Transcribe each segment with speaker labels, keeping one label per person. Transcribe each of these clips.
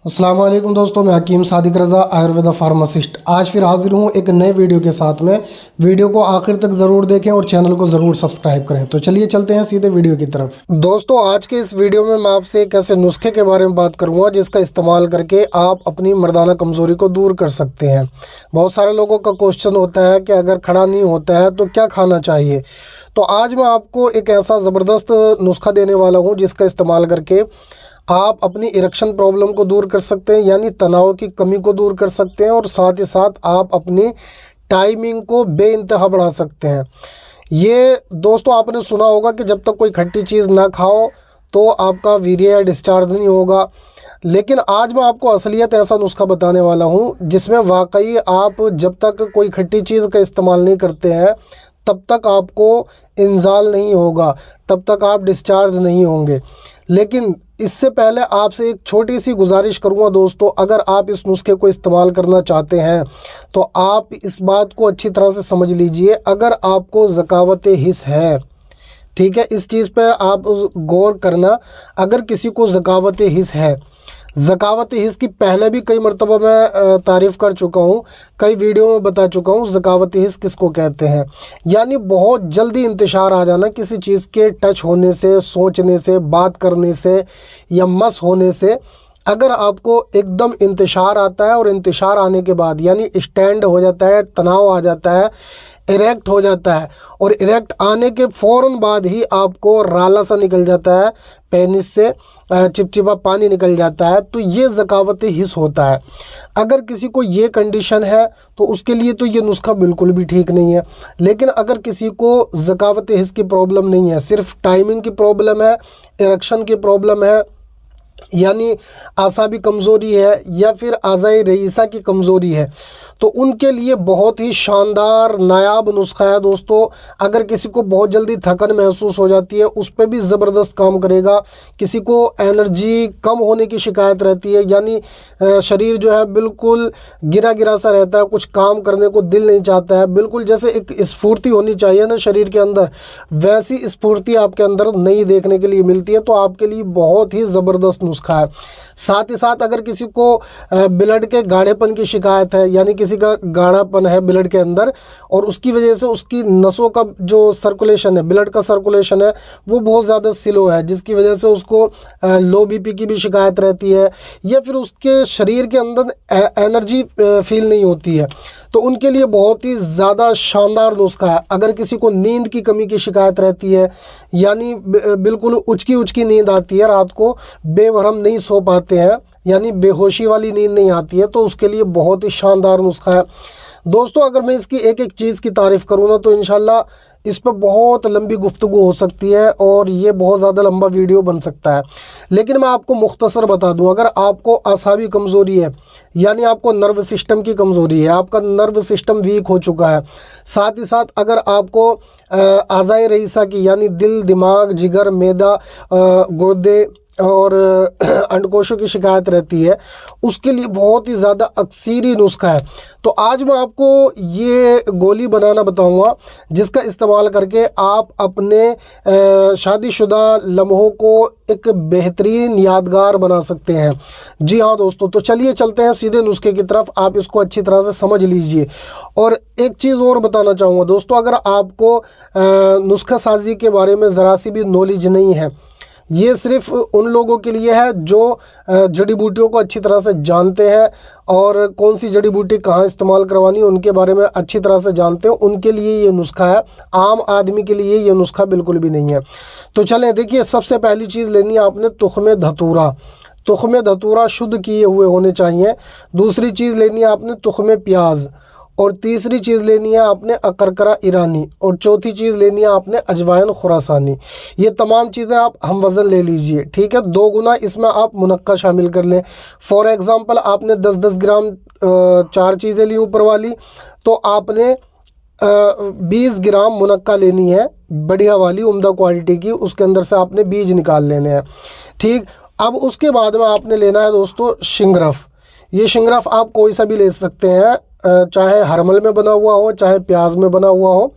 Speaker 1: अस्सलाम वालेकुम दोस्तों, मैं हकीम सादिक रज़ा आयुर्वेदा फार्मासिस्ट आज फिर हाजिर हूँ एक नए वीडियो के साथ में। वीडियो को आखिर तक ज़रूर देखें और चैनल को ज़रूर सब्सक्राइब करें। तो चलिए चलते हैं सीधे वीडियो की तरफ। दोस्तों, आज के इस वीडियो में मैं आपसे एक ऐसे नुस्खे के बारे में बात करूँगा जिसका इस्तेमाल करके आप अपनी मर्दाना कमज़ोरी को दूर कर सकते हैं। बहुत सारे लोगों का क्वेश्चन होता है कि अगर खड़ा नहीं होता है तो क्या खाना चाहिए। तो आज मैं आपको एक ऐसा ज़बरदस्त नुस्खा देने वाला हूँ जिसका इस्तेमाल करके आप अपनी इरेक्शन प्रॉब्लम को दूर कर सकते हैं, यानी तनाव की कमी को दूर कर सकते हैं और साथ ही साथ आप अपनी टाइमिंग को बेइंतहा बढ़ा सकते हैं। ये दोस्तों आपने सुना होगा कि जब तक कोई खट्टी चीज़ ना खाओ तो आपका वीर्य डिस्चार्ज नहीं होगा, लेकिन आज मैं आपको असलियत ऐसा नुस्खा बताने वाला हूँ जिसमें वाकई आप जब तक कोई खट्टी चीज़ का इस्तेमाल नहीं करते हैं तब तक आपको इंजाल नहीं होगा, तब तक आप डिस्चार्ज नहीं होंगे। लेकिन इससे पहले आपसे एक छोटी सी गुजारिश करूंगा दोस्तों, अगर आप इस नुस्खे को इस्तेमाल करना चाहते हैं तो आप इस बात को अच्छी तरह से समझ लीजिए। अगर आपको ज़कावत हिस है, ठीक है, इस चीज़ पे आप गौर करना। अगर किसी को ज़कावत हिस है, ज़कावत हिस की पहले भी कई मरतबा मैं तारीफ़ कर चुका हूँ, कई वीडियो में बता चुका हूँ ज़कावत हिस किसको कहते हैं। यानी बहुत जल्दी इंतशार आ जाना किसी चीज़ के टच होने से, सोचने से, बात करने से या मस होने से। अगर आपको एकदम इंतशार आता है और इंतशार आने के बाद यानी स्टैंड हो जाता है, तनाव आ जाता है, इरेक्ट हो जाता है और इरेक्ट आने के फ़ौरन बाद ही आपको राला सा निकल जाता है, पेनिस से चिपचिपा पानी निकल जाता है, तो ये ज़कावत हिस होता है। अगर किसी को ये कंडीशन है तो उसके लिए तो ये नुस्खा बिल्कुल भी ठीक नहीं है। लेकिन अगर किसी को ज़कावत हिस की प्रॉब्लम नहीं है, सिर्फ टाइमिंग की प्रॉब्लम है, इरेक्शन की प्रॉब्लम है, यानी आसाबी कमज़ोरी है या फिर आज़ाए रईसा की कमज़ोरी है, तो उनके लिए बहुत ही शानदार नायाब नुस्खा है दोस्तों। अगर किसी को बहुत जल्दी थकन महसूस हो जाती है उस पर भी ज़बरदस्त काम करेगा। किसी को एनर्जी कम होने की शिकायत रहती है, यानी शरीर जो है बिल्कुल गिरा गिरा सा रहता है, कुछ काम करने को दिल नहीं चाहता है, बिल्कुल जैसे एक स्फूर्ति होनी चाहिए ना शरीर के अंदर, वैसी स्फूर्ति आपके अंदर नहीं देखने के लिए मिलती है, तो आपके लिए बहुत ही ज़बरदस्त नुस्खा है। साथ ही साथ अगर किसी को ब्लड के गाढ़ेपन की शिकायत है, यानी किसी का गाढ़ापन है ब्लड के अंदर और उसकी वजह से उसकी नसों का जो सर्कुलेशन है, ब्लड का सर्कुलेशन है, वो बहुत ज़्यादा स्लो है, जिसकी वजह से उसको लो बीपी की भी शिकायत रहती है या फिर उसके शरीर के अंदर एनर्जी फील नहीं होती है, तो उनके लिए बहुत ही ज़्यादा शानदार नुस्खा है। अगर किसी को नींद की कमी की शिकायत रहती है, यानी बिल्कुल उचकी उचकी नींद आती है, रात को बेवहरम नहीं सो पाते हैं, यानी बेहोशी वाली नींद नहीं आती है, तो उसके लिए बहुत ही शानदार नुस्खा है दोस्तों। अगर मैं इसकी एक एक चीज़ की तारीफ़ करूँ ना तो इंशाल्लाह इस पर बहुत लंबी गुफ्तगू हो सकती है और ये बहुत ज़्यादा लंबा वीडियो बन सकता है, लेकिन मैं आपको मुख्तसर बता दूं। अगर आपको आसाबी कमज़ोरी है, यानी आपको नर्व सिस्टम की कमज़ोरी है, आपका नर्व सिस्टम वीक हो चुका है, साथ ही साथ अगर आपको आज़ाए रईसा की यानी दिल, दिमाग, जिगर, मैदा, गुर्दे और अंडकोशों की शिकायत रहती है, उसके लिए बहुत ही ज़्यादा अक्सीरी नुस्खा है। तो आज मैं आपको ये गोली बनाना बताऊंगा जिसका इस्तेमाल करके आप अपने शादीशुदा लम्हों को एक बेहतरीन यादगार बना सकते हैं। जी हाँ दोस्तों, तो चलिए चलते हैं सीधे नुस्खे की तरफ, आप इसको अच्छी तरह से समझ लीजिए। और एक चीज़ और बताना चाहूँगा दोस्तों, अगर आपको नुस्खा साजी के बारे में ज़रा सी भी नॉलेज नहीं है, ये सिर्फ उन लोगों के लिए है जो जड़ी बूटियों को अच्छी तरह से जानते हैं और कौन सी जड़ी बूटी कहाँ इस्तेमाल करवानी है उनके बारे में अच्छी तरह से जानते हो, उनके लिए ये नुस्खा है। आम आदमी के लिए ये नुस्खा बिल्कुल भी नहीं है। तो चलें, देखिए, सबसे पहली चीज़ लेनी है आपने तुख्मे धतूरा। तुख्मे धतूरा शुद्ध किए हुए होने चाहिए। दूसरी चीज़ लेनी है आपने तुख्मे प्याज, और तीसरी चीज़ लेनी है आपने अकरकरा ईरानी, और चौथी चीज़ लेनी है आपने अजवाइन खुरासानी। ये तमाम चीज़ें आप हम वज़न ले लीजिए, ठीक है। 2 गुना इसमें आप मुनक्का शामिल कर लें। फॉर एग्ज़ाम्पल आपने 10-10 ग्राम 4 चीज़ें ली ऊपर वाली, तो आपने 20 ग्राम मुनक्का लेनी है, बढ़िया वाली उम्दा क्वालिटी की, उसके अंदर से आपने बीज निकाल लेने हैं, ठीक। अब उसके बाद में आपने लेना है दोस्तों शिंगरफ। ये शिंगरफ आप कोई सा भी ले सकते हैं, चाहे हरमल में बना हुआ हो, चाहे प्याज में बना हुआ हो,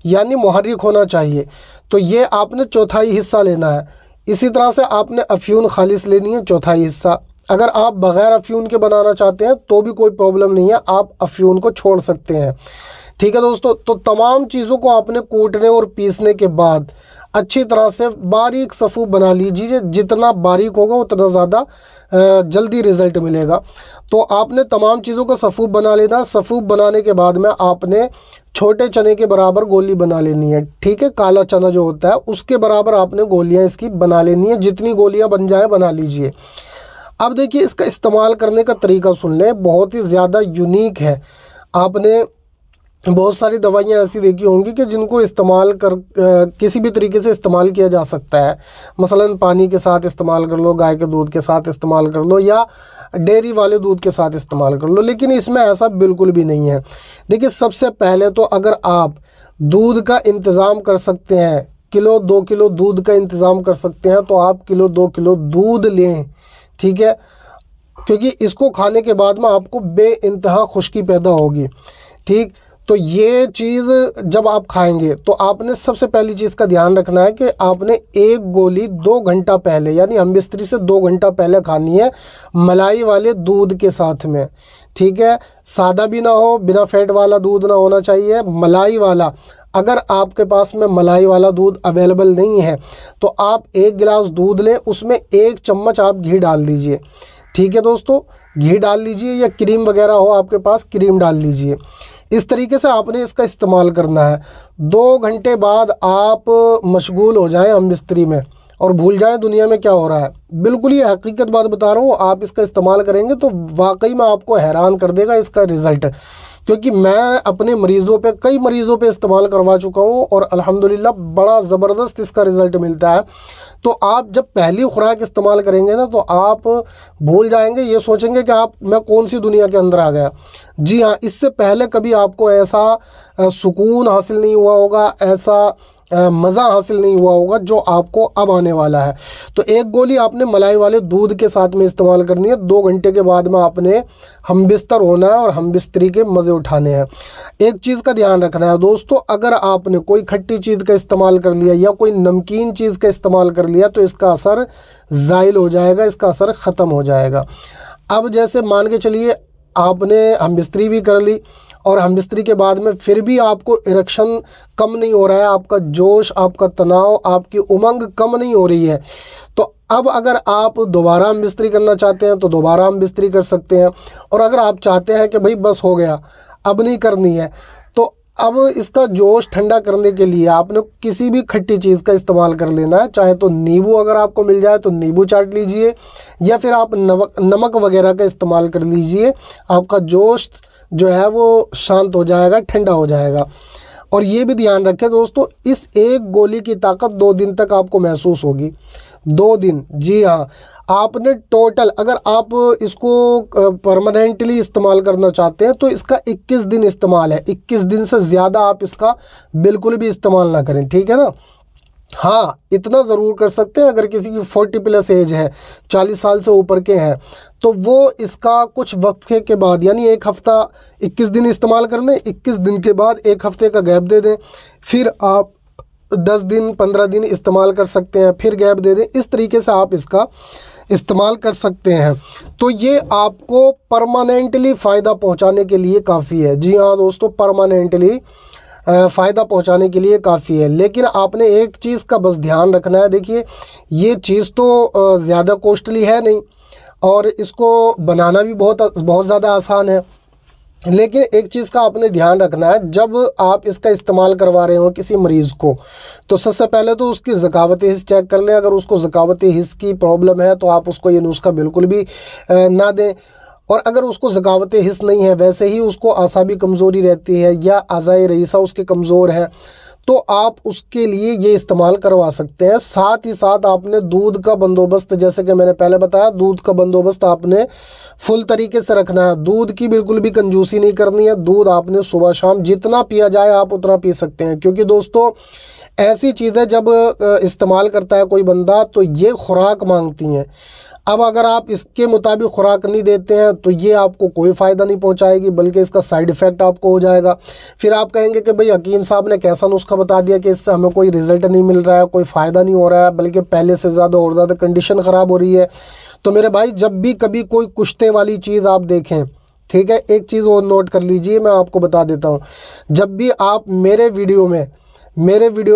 Speaker 1: यानी मुहर्रिक होना चाहिए। तो ये आपने चौथाई हिस्सा लेना है। इसी तरह से आपने अफ्यून खालिस लेनी है, चौथाई हिस्सा। अगर आप बग़ैर अफ्यून के बनाना चाहते हैं तो भी कोई प्रॉब्लम नहीं है, आप अफ्यून को छोड़ सकते हैं। ठीक है दोस्तों, तो तमाम चीज़ों को आपने कूटने और पीसने के बाद अच्छी तरह से बारीक सफ़ूफ बना लीजिए। जितना बारीक होगा उतना ज़्यादा जल्दी रिज़ल्ट मिलेगा। तो आपने तमाम चीज़ों को सफ़ूफ बना लेना। सफ़ूफ बनाने के बाद में आपने छोटे चने के बराबर गोली बना लेनी है। ठीक है, काला चना जो होता है उसके बराबर आपने गोलियां इसकी बना लेनी है। जितनी गोलियां बन जाए बना लीजिए। अब देखिए, इसका इस्तेमाल करने का तरीका सुन लें, बहुत ही ज़्यादा यूनिक है। आपने बहुत सारी दवाइयाँ ऐसी देखी होंगी कि जिनको इस्तेमाल कर किसी भी तरीके से इस्तेमाल किया जा सकता है। मसलन पानी के साथ इस्तेमाल कर लो, गाय के दूध के साथ इस्तेमाल कर लो, या डेयरी वाले दूध के साथ इस्तेमाल कर लो, लेकिन इसमें ऐसा बिल्कुल भी नहीं है। देखिए, सबसे पहले तो अगर आप दूध का इंतज़ाम कर सकते हैं, किलो 2 किलो दूध का इंतज़ाम कर सकते हैं, तो आप किलो 2 किलो दूध लें। ठीक है, क्योंकि इसको खाने के बाद में आपको बेइंतहा खुश्की पैदा होगी। ठीक, तो ये चीज़ जब आप खाएंगे तो आपने सबसे पहली चीज़ का ध्यान रखना है कि आपने एक गोली 2 घंटा पहले, यानी हम बिस्तरी से 2 घंटा पहले खानी है, मलाई वाले दूध के साथ में। ठीक है, सादा भी ना हो, बिना फैट वाला दूध ना होना चाहिए, मलाई वाला। अगर आपके पास में मलाई वाला दूध अवेलेबल नहीं है तो आप 1 गिलास दूध लें, उसमें 1 चम्मच आप घी डाल दीजिए। ठीक है दोस्तों, घी डाल लीजिए, या क्रीम वगैरह हो आपके पास, क्रीम डाल लीजिए। इस तरीके से आपने इसका इस्तेमाल करना है। 2 घंटे बाद आप मशगूल हो जाएं हम बिस्तरी में और भूल जाएं दुनिया में क्या हो रहा है। बिल्कुल ये हकीकत बात बता रहा हूँ, आप इसका इस्तेमाल करेंगे तो वाकई में आपको हैरान कर देगा इसका रिज़ल्ट। क्योंकि मैं अपने मरीज़ों पे, कई मरीज़ों पे इस्तेमाल करवा चुका हूँ और अल्हम्दुलिल्लाह बड़ा ज़बरदस्त इसका रिज़ल्ट मिलता है। तो आप जब पहली खुराक इस्तेमाल करेंगे ना, तो आप भूल जाएंगे, ये सोचेंगे कि मैं कौन सी दुनिया के अंदर आ गया। जी हाँ, इससे पहले कभी आपको ऐसा सुकून हासिल नहीं हुआ होगा, ऐसा मज़ा हासिल नहीं हुआ होगा जो आपको अब आने वाला है। तो एक गोली आपने मलाई वाले दूध के साथ में इस्तेमाल करनी है। 2 घंटे के बाद में आपने हम बिस्तर होना है और हम बिस्तरी के मज़े उठाने हैं। एक चीज़ का ध्यान रखना है दोस्तों, अगर आपने कोई खट्टी चीज़ का इस्तेमाल कर लिया या कोई नमकीन चीज़ का इस्तेमाल कर लिया तो इसका असर ज़ाइल हो जाएगा, इसका असर ख़त्म हो जाएगा। अब जैसे मान के चलिए आपने हम बिस्तरी भी कर ली और हम बिस्तरी के बाद में फिर भी आपको इरेक्शन कम नहीं हो रहा है, आपका जोश, आपका तनाव, आपकी उमंग कम नहीं हो रही है, तो अब अगर आप दोबारा हम बिस्तरी करना चाहते हैं तो दोबारा हम बिस्तरी कर सकते हैं। और अगर आप चाहते हैं कि भाई बस हो गया, अब नहीं करनी है, तो अब इसका जोश ठंडा करने के लिए आपने किसी भी खट्टी चीज़ का इस्तेमाल कर लेना है। चाहे तो नींबू अगर आपको मिल जाए तो नींबू चाट लीजिए, या फिर आप नमक वगैरह का इस्तेमाल कर लीजिए। आपका जोश जो है वो शांत हो जाएगा, ठंडा हो जाएगा। और ये भी ध्यान रखें दोस्तों, इस एक गोली की ताकत 2 दिन तक आपको महसूस होगी। 2 दिन, जी हाँ। आपने टोटल, अगर आप इसको परमानेंटली इस्तेमाल करना चाहते हैं तो इसका 21 दिन इस्तेमाल है। 21 दिन से ज़्यादा आप इसका बिल्कुल भी इस्तेमाल ना करें। ठीक है ना। हाँ, इतना ज़रूर कर सकते हैं, अगर किसी की 40+ एज है, 40 साल से ऊपर के हैं, तो वो इसका कुछ वक्फे के बाद, यानी 1 हफ़्ता 21 दिन इस्तेमाल कर लें। 21 दिन के बाद 1 हफ़्ते का गैप दे दें, फिर आप 10 दिन 15 दिन इस्तेमाल कर सकते हैं, फिर गैप दे दें। इस तरीके से आप इसका इस्तेमाल कर सकते हैं। तो ये आपको परमानेंटली फ़ायदा पहुंचाने के लिए काफ़ी है। जी हाँ दोस्तों, परमानेंटली फ़ायदा पहुंचाने के लिए काफ़ी है। लेकिन आपने एक चीज़ का बस ध्यान रखना है। देखिए, ये चीज़ तो ज़्यादा कॉस्टली है नहीं और इसको बनाना भी बहुत ज़्यादा आसान है। लेकिन एक चीज़ का आपने ध्यान रखना है, जब आप इसका इस्तेमाल करवा रहे हो किसी मरीज़ को, तो सबसे पहले तो उसकी ज़कावत हिस्स चेक कर लें। अगर उसको ज़कावत हिस्स की प्रॉब्लम है तो आप उसको ये नुस्खा बिल्कुल भी ना दें। और अगर उसको ज़कावत हिस्स नहीं है, वैसे ही उसको आसाबी कमज़ोरी रहती है या अज़ाए रईसा उसके कमज़ोर है, तो आप उसके लिए ये इस्तेमाल करवा सकते हैं। साथ ही साथ आपने दूध का बंदोबस्त, जैसे कि मैंने पहले बताया, दूध का बंदोबस्त आपने फुल तरीके से रखना है। दूध की बिल्कुल भी कंजूसी नहीं करनी है। दूध आपने सुबह शाम जितना पिया जाए आप उतना पी सकते हैं। क्योंकि दोस्तों, ऐसी चीज़ें जब इस्तेमाल करता है कोई बंदा तो ये खुराक मांगती हैं। अब अगर आप इसके मुताबिक खुराक नहीं देते हैं तो ये आपको कोई फ़ायदा नहीं पहुंचाएगी, बल्कि इसका साइड इफ़ेक्ट आपको हो जाएगा। फिर आप कहेंगे कि भाई हकीम साहब ने कैसा नुस्खा बता दिया कि इससे हमें कोई रिज़ल्ट नहीं मिल रहा है, कोई फ़ायदा नहीं हो रहा है, बल्कि पहले से ज़्यादा और ज़्यादा कंडीशन ख़राब हो रही है। तो मेरे भाई जब भी कभी कोई कुश्ते वाली चीज़ आप देखें, ठीक है, एक चीज़ और नोट कर लीजिए, मैं आपको बता देता हूँ। जब भी आप मेरे वीडियो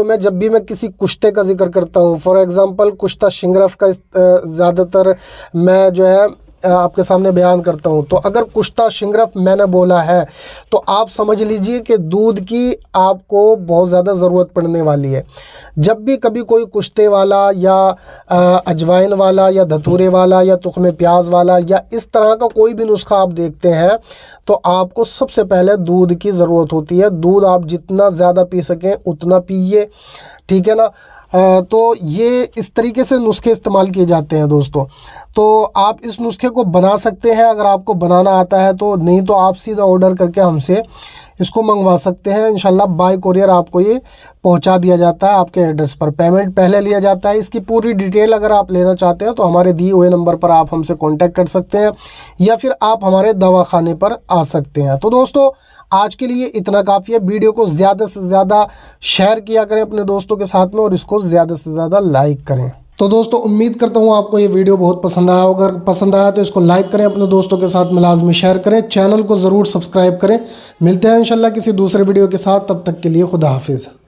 Speaker 1: में जब भी मैं किसी कुश्ते का जिक्र करता हूँ, फॉर एग्ज़ाम्पल कुश्ता शिंगरफ का ज़्यादातर मैं जो है आपके सामने बयान करता हूँ। तो अगर कुश्ता शिंगरफ मैंने बोला है तो आप समझ लीजिए कि दूध की आपको बहुत ज़्यादा ज़रूरत पड़ने वाली है। जब भी कभी कोई कुश्ते वाला या अजवाइन वाला या धतूरे वाला या तुख्मे प्याज वाला या इस तरह का कोई भी नुस्खा आप देखते हैं तो आपको सबसे पहले दूध की ज़रूरत होती है। दूध आप जितना ज़्यादा पी सकें उतना पीजिए, ठीक है ना। तो ये इस तरीके से नुस्खे इस्तेमाल किए जाते हैं दोस्तों। तो आप इस नुस्खे को बना सकते हैं अगर आपको बनाना आता है तो, नहीं तो आप सीधा ऑर्डर करके हमसे इसको मंगवा सकते हैं। इंशाल्लाह बाय कोरियर आपको ये पहुंचा दिया जाता है आपके एड्रेस पर। पेमेंट पहले लिया जाता है। इसकी पूरी डिटेल अगर आप लेना चाहते हैं तो हमारे दिए हुए नंबर पर आप हमसे कांटेक्ट कर सकते हैं या फिर आप हमारे दवाखाने पर आ सकते हैं। तो दोस्तों आज के लिए इतना काफ़ी है। वीडियो को ज़्यादा से ज़्यादा शेयर किया करें अपने दोस्तों के साथ में और इसको ज़्यादा से ज़्यादा लाइक करें। तो दोस्तों उम्मीद करता हूँ आपको ये वीडियो बहुत पसंद आया होगा। अगर पसंद आया तो इसको लाइक करें, अपने दोस्तों के साथ में लाजमी शेयर करें, चैनल को ज़रूर सब्सक्राइब करें। मिलते हैं इंशाल्लाह किसी दूसरे वीडियो के साथ, तब तक के लिए खुदा हाफिज़।